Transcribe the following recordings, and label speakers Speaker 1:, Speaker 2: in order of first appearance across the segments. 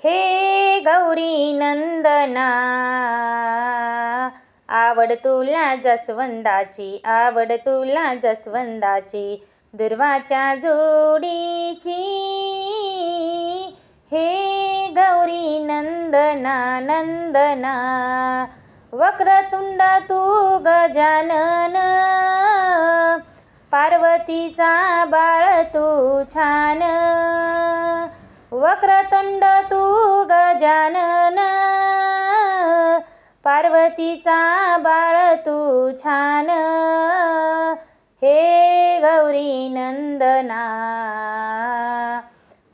Speaker 1: हे गौरी नंदना, आवड तुला जसवंदाची, आवड तुला जसवंदाची, दुर्वाच्या जोडीची. हे गौरी नंदना नंदना, वक्रतुंड तू गजानन, पार्वतीचा बाळ तू छान. वक्रतुंड तू गजानन, पार्वतीचा बाळ तू छान. हे गौरी नंदना,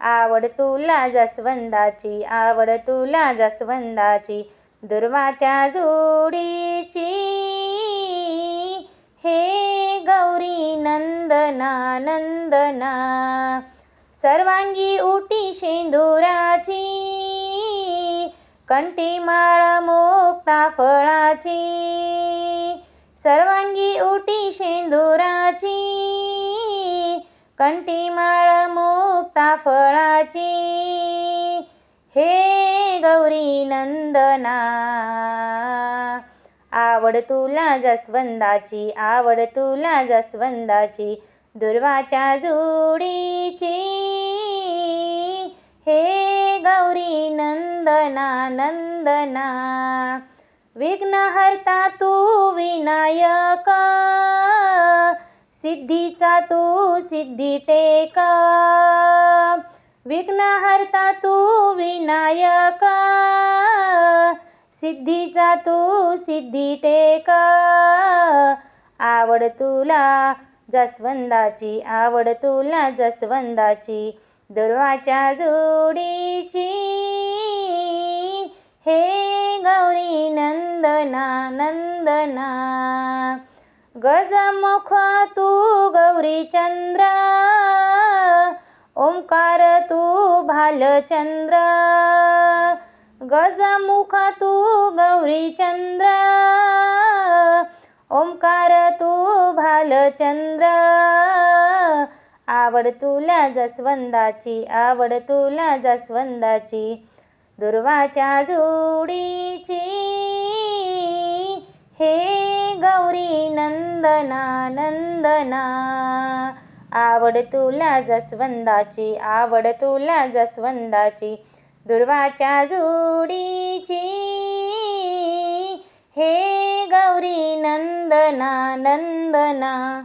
Speaker 1: आवड तुला जसवंदाची, आवड तुला जसवंदाची, दुर्वाच्या जोडीची. हे गौरी नंदना नंदना, सर्वांगी उटी शेंदुराची, कंठी माळ मुक्ता फळाची. सर्वांगी उटी शेंदुराची, कंठी माळ मुक्ता फळाची. हे गौरी नंदना, आवड तुला जसवंदाची, आवड तुला जसवंदाची, दुर्वाच्या जोडीची. हे गौरी नंदना नंदना, विघ्नहर्ता तू विनायक, सिद्धीचा तू सिद्धी टेक. विघ्नहर्ता तू विनायक, सिद्धीचा तू सिद्धी टेक. आवड तुला जसवंदाची, आवड तुला जसवंदाची, दुर्वाच्या जोडीची. हे गौरी नंदना नंदना, गजमुख तू गौरीचंद्र, ओंकार तू भालचंद्र. गजमुख तू गौरीचंद्र, ओंकार तू भालचंद्र. आवड तुला जसवंदाची, आवड तुला जसवंदाची, दुर्वाच्या जोडीची. हे गौरी नंदना नंदना, आवड तुला जसवंदाची, आवड तुला जसवंदाची, दुर्वाच्या जोडीची. हे गौरी नंदना नंदना.